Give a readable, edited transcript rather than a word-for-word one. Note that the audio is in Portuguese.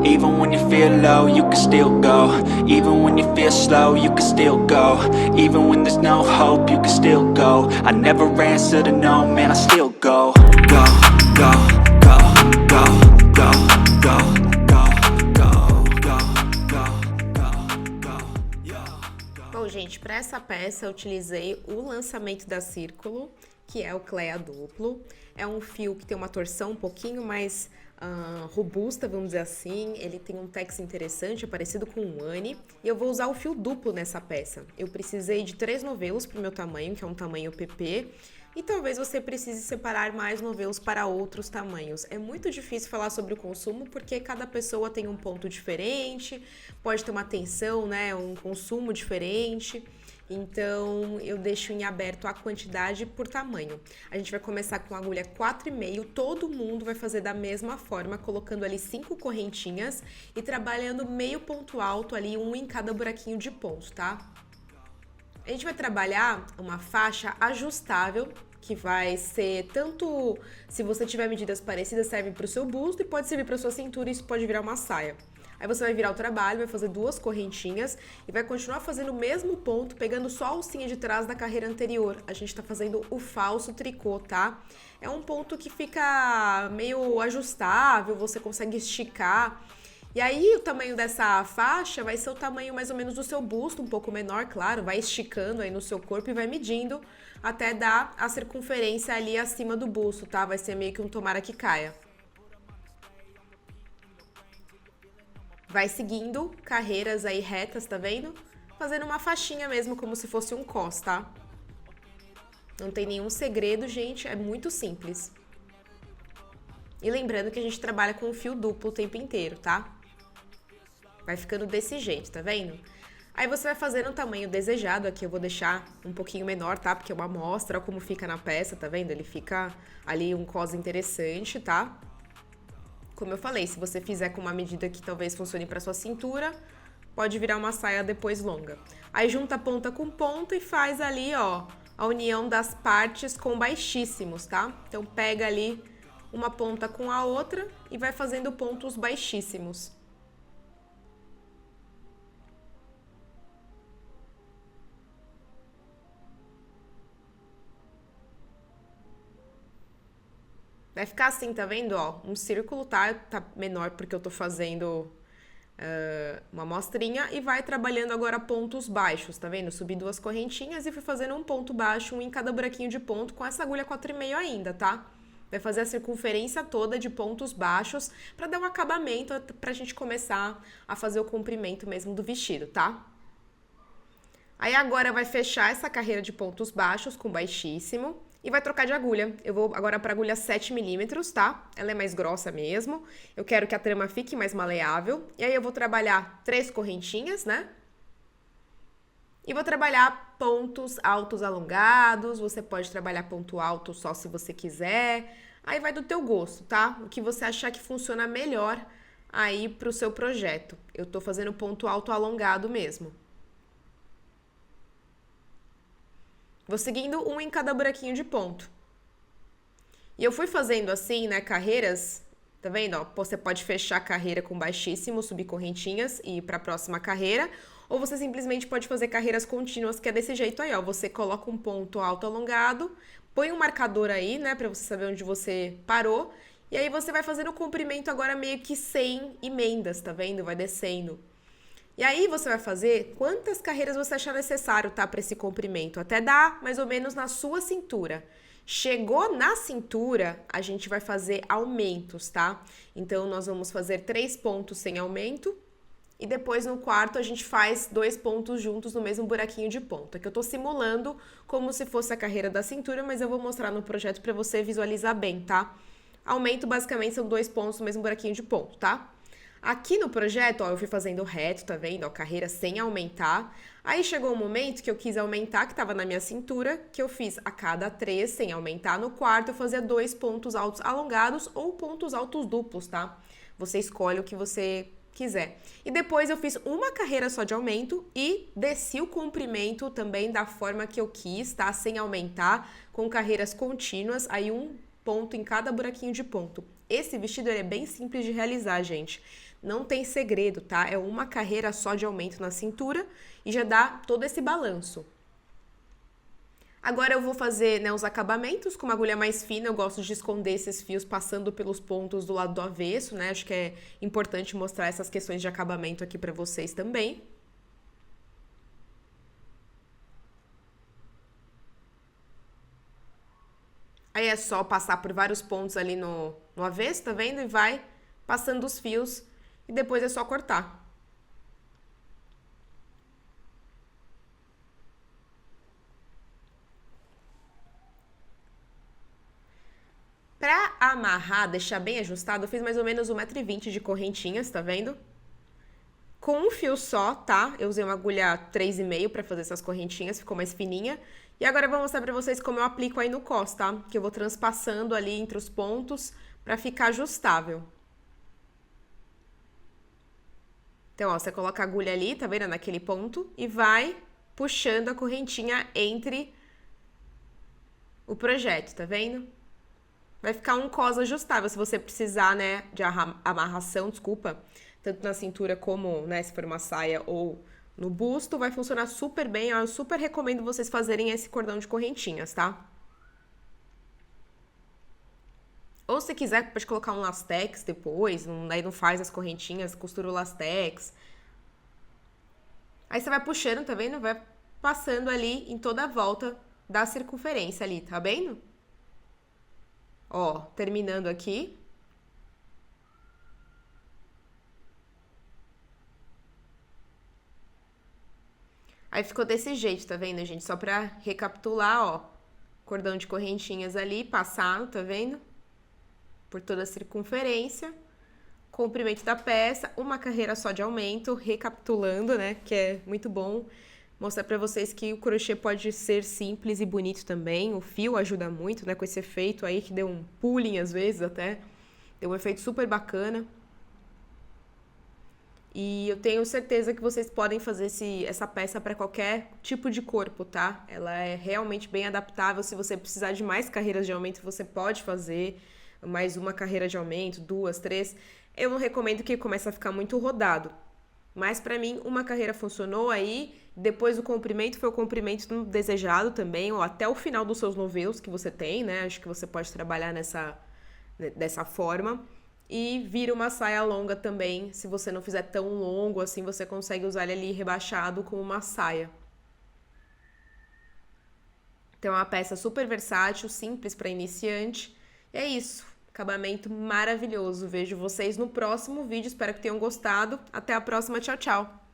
Even when you feel low, you can still go. Even when you feel slow, you can still go. Even when there's no hope, you can still go. I never answer to no, man, I still go. Go, go, go, go, go, go, go, go, go, go. Bom, gente, para essa peça eu utilizei o lançamento da Círculo, que é o Clea duplo. É um fio que tem uma torção um pouquinho mais robusta, vamos dizer assim. Ele tem um tex interessante, é parecido com um Anne. E eu vou usar o fio duplo nessa peça. Eu precisei de 3 novelos para o meu tamanho, que é um tamanho PP. E talvez você precise separar mais novelos para outros tamanhos. É muito difícil falar sobre o consumo, porque cada pessoa tem um ponto diferente, pode ter uma tensão, né, um consumo diferente. Então, eu deixo em aberto a quantidade por tamanho. A gente vai começar com agulha 4,5, todo mundo vai fazer da mesma forma, colocando ali 5 correntinhas e trabalhando meio ponto alto ali, um em cada buraquinho de ponto, tá? A gente vai trabalhar uma faixa ajustável, que vai ser tanto, se você tiver medidas parecidas, serve para o seu busto e pode servir para a sua cintura, e isso pode virar uma saia. Aí você vai virar o trabalho, vai fazer 2 correntinhas e vai continuar fazendo o mesmo ponto, pegando só a alcinha de trás da carreira anterior. A gente tá fazendo o falso tricô, tá? É um ponto que fica meio ajustável, você consegue esticar. E aí o tamanho dessa faixa vai ser o tamanho mais ou menos do seu busto, um pouco menor, claro, vai esticando aí no seu corpo e vai medindo até dar a circunferência ali acima do busto, tá? Vai ser meio que um tomara que caia. Vai seguindo carreiras aí retas, tá vendo? Fazendo uma faixinha mesmo, como se fosse um cos, tá? Não tem nenhum segredo, gente, é muito simples. E lembrando que a gente trabalha com fio duplo o tempo inteiro, tá? Vai ficando desse jeito, tá vendo? Aí você vai fazendo o tamanho desejado, aqui eu vou deixar um pouquinho menor, tá? Porque é uma amostra, olha como fica na peça, tá vendo? Ele fica ali um cos interessante, tá? Como eu falei, se você fizer com uma medida que talvez funcione para sua cintura, pode virar uma saia depois longa. Aí junta ponta com ponta e faz ali, ó, a união das partes com baixíssimos, tá? Então pega ali uma ponta com a outra e vai fazendo pontos baixíssimos. Vai ficar assim, tá vendo? Ó, um círculo, tá? Tá menor porque eu tô fazendo uma amostrinha e vai trabalhando agora pontos baixos, tá vendo? Subi 2 correntinhas e fui fazendo um ponto baixo, um em cada buraquinho de ponto com essa agulha 4,5 ainda, tá? Vai fazer a circunferência toda de pontos baixos pra dar um acabamento, pra gente começar a fazer o comprimento mesmo do vestido, tá? Aí agora vai fechar essa carreira de pontos baixos com baixíssimo. E vai trocar de agulha. Eu vou agora para agulha 7 milímetros, tá? Ela é mais grossa mesmo. Eu quero que a trama fique mais maleável. E aí eu vou trabalhar 3 correntinhas, né? E vou trabalhar pontos altos alongados. Você pode trabalhar ponto alto só se você quiser. Aí vai do teu gosto, tá? O que você achar que funciona melhor aí pro seu projeto. Eu tô fazendo ponto alto alongado mesmo. Vou seguindo um em cada buraquinho de ponto. E eu fui fazendo assim, né, carreiras, tá vendo? Ó, você pode fechar a carreira com baixíssimo, subir correntinhas e ir para a próxima carreira, ou você simplesmente pode fazer carreiras contínuas, que é desse jeito aí, ó. Você coloca um ponto alto alongado, põe um marcador aí, né, para você saber onde você parou, e aí você vai fazendo o comprimento agora meio que sem emendas, tá vendo? Vai descendo. E aí você vai fazer quantas carreiras você achar necessário, tá, para esse comprimento, até dar mais ou menos na sua cintura. Chegou na cintura, a gente vai fazer aumentos, tá? Então, nós vamos fazer 3 pontos sem aumento e depois no quarto a gente faz 2 pontos juntos no mesmo buraquinho de ponta, que eu tô simulando como se fosse a carreira da cintura, mas eu vou mostrar no projeto para você visualizar bem, tá? Aumento basicamente são 2 pontos no mesmo buraquinho de ponto, tá? Aqui no projeto, ó, eu fui fazendo reto, tá vendo? Ó, carreira sem aumentar. Aí chegou um momento que eu quis aumentar, que tava na minha cintura, que eu fiz a cada 3 sem aumentar. No quarto, eu fazia 2 pontos altos alongados ou pontos altos duplos, tá? Você escolhe o que você quiser. E depois eu fiz uma carreira só de aumento e desci o comprimento também da forma que eu quis, tá? Sem aumentar, com carreiras contínuas, aí um ponto em cada buraquinho de ponto. Esse vestido ele é bem simples de realizar, gente. não tem segredo, tá? É uma carreira só de aumento na cintura e já dá todo esse balanço. Agora eu vou fazer, né, os acabamentos com uma agulha mais fina. Eu gosto de esconder esses fios passando pelos pontos do lado do avesso, né? Acho que é importante mostrar essas questões de acabamento aqui pra vocês também. Aí é só passar por vários pontos ali no avesso, tá vendo? E vai passando os fios e depois é só cortar. Pra amarrar, deixar bem ajustado, eu fiz mais ou menos 1,20 m de correntinhas, tá vendo? Com um fio só, tá? Eu usei uma agulha 3,5 pra fazer essas correntinhas, ficou mais fininha. E agora eu vou mostrar pra vocês como eu aplico aí no cos, tá? Que eu vou transpassando ali entre os pontos pra ficar ajustável. Então, ó, você coloca a agulha ali, tá vendo? Naquele ponto e vai puxando a correntinha entre o projeto, tá vendo? Vai ficar um cos ajustável se você precisar, né, de amarração, desculpa, tanto na cintura como, né, se for uma saia ou no busto, vai funcionar super bem. Eu super recomendo vocês fazerem esse cordão de correntinhas, tá? Ou se quiser, pode colocar um lastex depois, aí não faz as correntinhas, costura o lastex. Aí você vai puxando, tá vendo? Vai passando ali em toda a volta da circunferência ali, tá vendo? Ó, terminando aqui. Aí ficou desse jeito, tá vendo, gente? Só pra recapitular, ó. Cordão de correntinhas ali, passado, tá vendo? Por toda a circunferência. Comprimento da peça, uma carreira só de aumento, recapitulando, né? Que é muito bom mostrar pra vocês que o crochê pode ser simples e bonito também. O fio ajuda muito, né? Com esse efeito aí que deu um pulling às vezes até. Deu um efeito super bacana. E eu tenho certeza que vocês podem fazer essa peça para qualquer tipo de corpo, tá? Ela é realmente bem adaptável. Se você precisar de mais carreiras de aumento, você pode fazer mais uma carreira de aumento, 2, 3. Eu não recomendo que comece a ficar muito rodado. Mas para mim, uma carreira funcionou aí. Depois o comprimento foi o comprimento desejado também, ou até o final dos seus novelos que você tem, né? Acho que você pode trabalhar dessa forma. E vira uma saia longa também. Se você não fizer tão longo assim, você consegue usar ele ali rebaixado como uma saia. Então é uma peça super versátil, simples para iniciante. E é isso. Acabamento maravilhoso. Vejo vocês no próximo vídeo. Espero que tenham gostado. Até a próxima. Tchau, tchau.